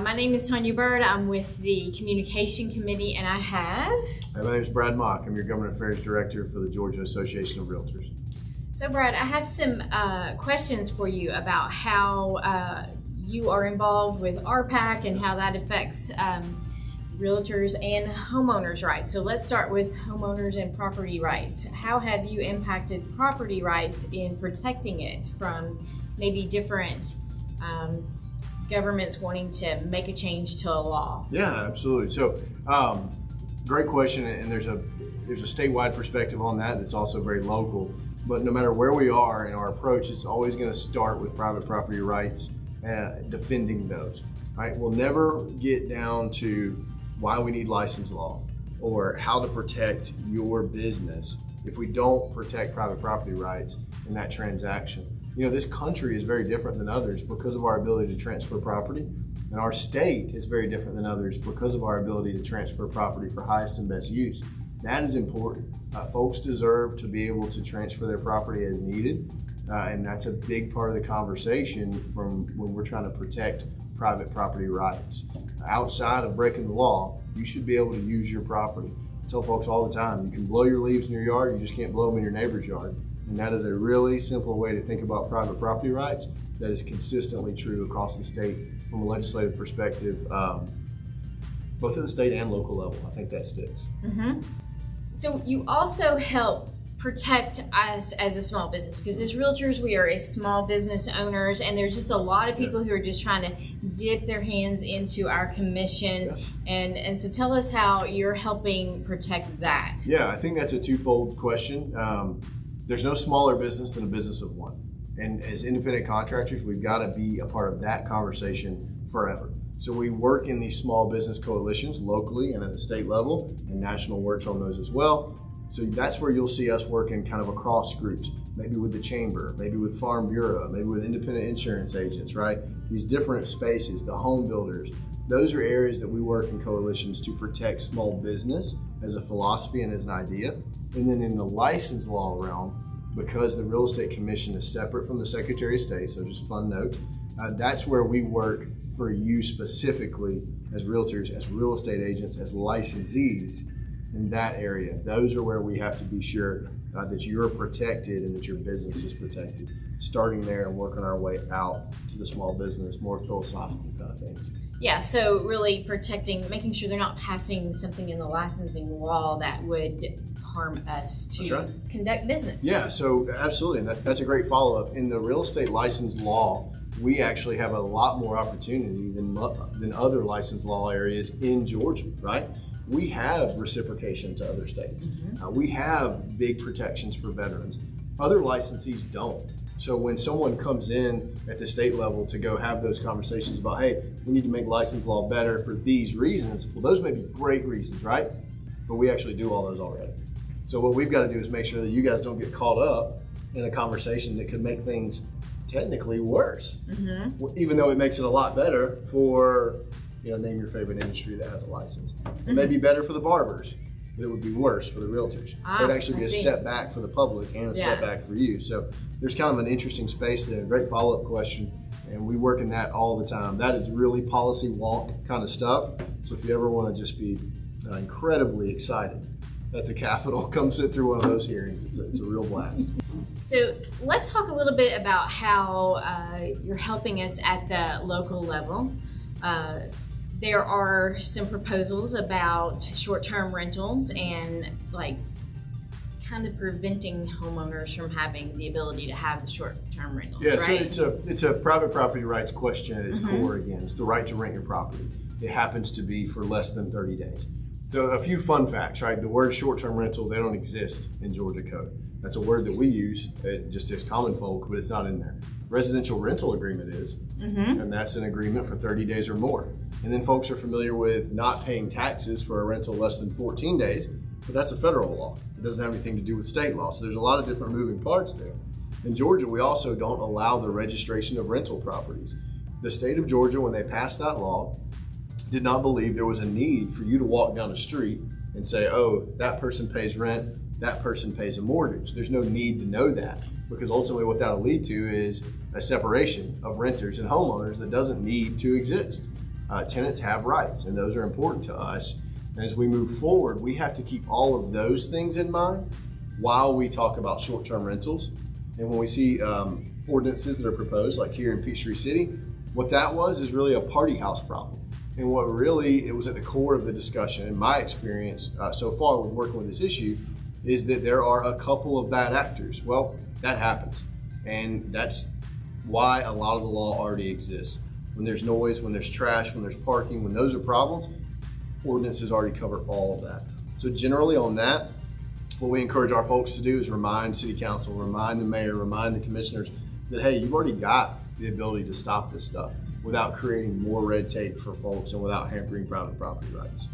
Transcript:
My name is Tonya Byrd. I'm with the Communication Committee, and I have... Hi, my name is Brad Mock. I'm your Government Affairs Director for the Georgia Association of Realtors. So, Brad, I have some questions for you about how you are involved with RPAC and how that affects realtors and homeowners' rights. So let's start with homeowners and property rights. How have you impacted property rights in protecting it from maybe different governments wanting to make a change to a law? Yeah, absolutely. So, great question, and there's a statewide perspective on that that's also very local. But no matter where we are in our approach, it's always going to start with private property rights and defending those. Right? We'll never get down to why we need license law or how to protect your business if we don't protect private property rights in that transaction. You know, this country is very different than others because of our ability to transfer property, and our state is very different than others because of our ability to transfer property for highest and best use. That is important. Folks deserve to be able to transfer their property as needed, and that's a big part of the conversation from when we're trying to protect private property rights. Outside of breaking the law, you should be able to use your property. I tell folks all the time, you can blow your leaves in your yard, you just can't blow them in your neighbor's yard. And that is a really simple way to think about private property rights that is consistently true across the state from a legislative perspective, both at the state and local level. I think that sticks. Mm-hmm. So you also help protect us as a small business, because as realtors, we are a small business owners, and there's just a lot of people who are just trying to dip their hands into our commission. And so tell us how you're helping protect that. Yeah, I think that's a twofold question. There's no smaller business than a business of one. And as independent contractors, we've got to be a part of that conversation forever. So we work in these small business coalitions locally and at the state level, and national works on those as well. So that's where you'll see us working kind of across groups, maybe with the chamber, maybe with Farm Bureau, maybe with independent insurance agents, right? These different spaces, the home builders, those are areas that we work in coalitions to protect small business as a philosophy and as an idea. And then in the license law realm, because the Real Estate Commission is separate from the Secretary of State, so just fun note, that's where we work for you specifically as realtors, as real estate agents, as licensees in that area. Those are where we have to be sure that you're protected and that your business is protected. Starting there and working our way out to the small business, more philosophical kind of things. Yeah, so really protecting, making sure they're not passing something in the licensing law that would harm us to conduct business. Yeah, so absolutely, and that's a great follow-up. In the real estate license law, we actually have a lot more opportunity than other license law areas in Georgia, right? We have reciprocation to other states. Mm-hmm. We have big protections for veterans. Other licensees don't. So when someone comes in at the state level to go have those conversations about, hey, we need to make license law better for these reasons, well, those may be great reasons, right? But we actually do all those already. So what we've got to do is make sure that you guys don't get caught up in a conversation that could make things technically worse, even though it makes it a lot better for, name your favorite industry that has a license. It may be better for the barbers, but it would be worse for the realtors. It would actually be a step back for the public and a step back for you. So there's kind of an interesting space there. Great follow-up question, and we work in that all the time. That is really policy wonk kind of stuff. So if you ever want to just be incredibly excited that the Capitol come sit through one of those hearings, it's a real blast. So let's talk a little bit about how you're helping us at the local level. There are some proposals about short-term rentals and kind of preventing homeowners from having the ability to have the short-term rentals, right? So it's a private property rights question at its core again. It's the right to rent your property. It happens to be for less than 30 days. So a few fun facts, right? The word short-term rental, they don't exist in Georgia code. That's a word that we use just as common folk, but it's not in there. Residential rental agreement is, and that's an agreement for 30 days or more. And then folks are familiar with not paying taxes for a rental less than 14 days, but that's a federal law. It doesn't have anything to do with state law. So there's a lot of different moving parts there. In Georgia, we also don't allow the registration of rental properties. The state of Georgia, when they passed that law, did not believe there was a need for you to walk down the street and say, oh, that person pays rent, that person pays a mortgage. There's no need to know that, because ultimately what that'll lead to is a separation of renters and homeowners that doesn't need to exist. tenants have rights, and those are important to us. And as we move forward, we have to keep all of those things in mind while we talk about short-term rentals. And when we see ordinances that are proposed, like here in Peachtree City, what that was is really a party house problem. And what really, it was at the core of the discussion, in my experience so far with working with this issue, is that there are a couple of bad actors. Well, that happens. And that's why a lot of the law already exists. When there's noise, when there's trash, when there's parking, when those are problems, ordinances already cover all of that. So generally on that, what we encourage our folks to do is remind city council, remind the mayor, remind the commissioners that, hey, you've already got the ability to stop this stuff without creating more red tape for folks and without hampering private property rights.